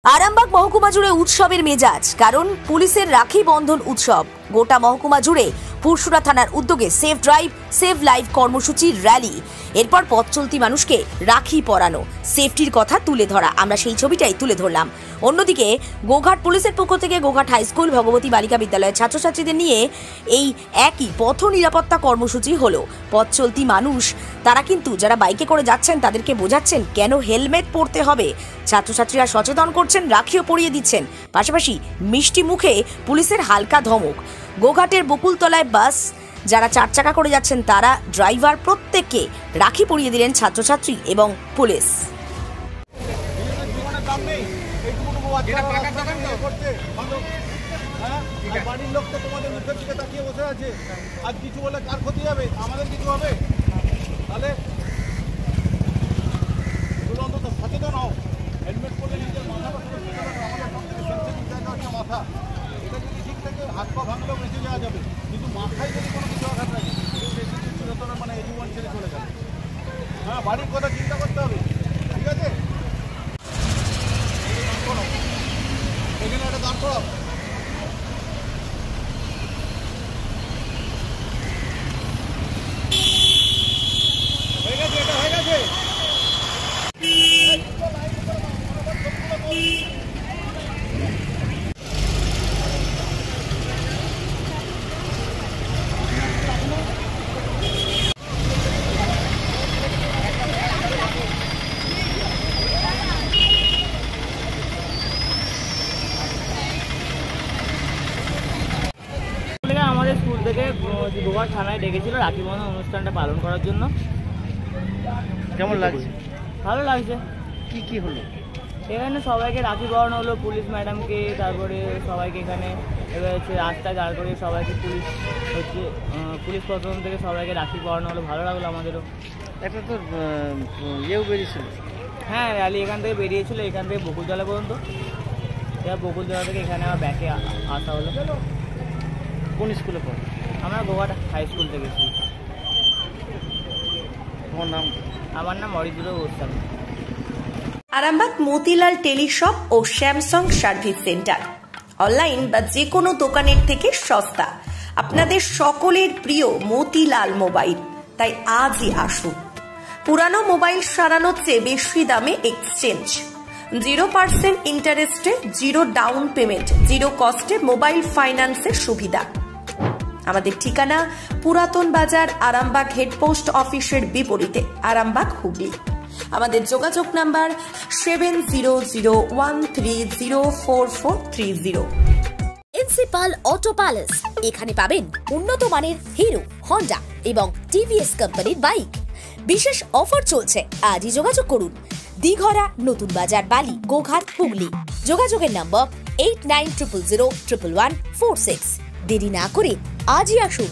আরামবাগ মহকুমা জুড়ে উৎসবের মেজাজ, কারণ পুলিশের রাখি বন্ধন উৎসব। গোটা মহকুমা জুড়ে পুরসুরা থানার উদ্যোগে সেফ ড্রাইভ সেভ লাইফ কর্মসূচির র্যালি, এরপর পথ চলতি মানুষকে রাখি পরানো, সেফটির কথা তুলে ধরা। আমরা সেই ছবিটাই তুলে ধরলাম। অন্যদিকে গোঘাট পুলিশের পক্ষ থেকে গোঘাট হাই স্কুল ভগবতী বালিকা বিদ্যালয়ের ছাত্রছাত্রীদের নিয়ে এই একই পথ নিরাপত্তা কর্মসূচি হলো। পথ চলতি মানুষ তারা কিন্তু যারা বাইকে করে যাচ্ছেন তাদেরকে বোঝাচ্ছেন কেন হেলমেট পরতে হবে। ছাত্রছাত্রীরা সচেতন করছেন, রাখিও পরিয়ে দিচ্ছেন। পাশাপাশি মিষ্টি মুখে পুলিশের হালকা ধমক। গোঘাটের বকুলতলায় বাস যারা 4 চাকা করে যাচ্ছেন তারা ড্রাইভার প্রত্যেককে রাখি পরিয়ে দিলেন ছাত্রছাত্রী এবং পুলিশ। বাড়ির লোক তো তোমাদের মুখের দিকে তাকিয়ে বসে আছে, আজ কিছু বলে কার ক্ষতি হবে? আমাদের কিছু হবে? তাহলে এগুলো অন্তত সচেতন হও। হেলমেট পরে নিজের মাথাটা আমাদের সব থেকে সেন্সিটিভ জায়গা হচ্ছে মাথা। এটা যদি ঠিক থাকে হাত পা ভাঙলেও বেঁচে যাওয়া যাবে, কিন্তু মাথায় যদি কোনো কিছু আঘাত লাগে মানে এই জীবন ছেড়ে চলে যাবে। হ্যাঁ, বাড়ির কথা চিন্তা করতে হবে, ঠিক আছে? এখানে একটা দাঁড় করাও। হয়ে গেছে, এটা হয়ে গেছে। আমাদের স্কুল থেকে গোঘাট থানায় ডেকেছিল রাখি বন্ধন অনুষ্ঠানটা পালন করার জন্য। কেমন লাগছে? ভালো লাগছে। কি কি হলো এখানে? সবাইকে রাখি পরানো হলো, পুলিশ ম্যাডামকে, তারপরে সবাইকে এখানে এবার হচ্ছে রাস্তায় দাঁড় করে সবাইকে পুলিশ প্রশাসন থেকে সবাইকে রাখি পরানো হলো। ভালো লাগলো আমাদেরও। একটা তো ইয়েও বেরিয়েছিল। হ্যাঁ, র্যালি এখান থেকে বেরিয়েছিল, এখান থেকে বকুলতলা পর্যন্ত। এবার বকুলতলা থেকে এখানে আমার ব্যাকে আসা হলো। কোন স্কুলে পড়ে? আমরা গোঘাট হাই স্কুল থেকে এসেছি। তোমার নাম? আমার নাম অরিজিৎ গোস্বামী। আরামবাগ মতিলাল টেলিশপ ও স্যামসাং সার্ভিস সেন্টার, অনলাইন বা যে কোনো দোকানের থেকে সস্তা। আপনাদের সকলের প্রিয় মতিলাল মোবাইল, তাই আজই আসুন। পুরানো মোবাইল সারানোর চেয়ে বেশি দামে এক্সচেঞ্জ, 0% ইন্টারেস্টে, 0 ডাউন পেমেন্ট, 0 কস্টে মোবাইল ফাইন্যান্সের সুবিধা। আমাদের ঠিকানা পুরাতন বাজার, আরামবাগ হেডপোস্ট অফিসের বিপরীতে, আরামবাগ, হুগলি। আমাদের যোগাযোগ নাম্বার 7001304430। প্রিন্সিপাল অটো প্যালেস, এখানে পাবেন উন্নত মানের হিরো, হন্ডা এবং টিভিএস কোম্পানির বাইক। বিশেষ অফার চলছে, আজই যোগাযোগ করুন। দিঘরা, নতুন বাজার, বালি, গোঘাট, হুগলি। যোগাযোগের নম্বর 8900011146। দেরি না করে আজই আসুন।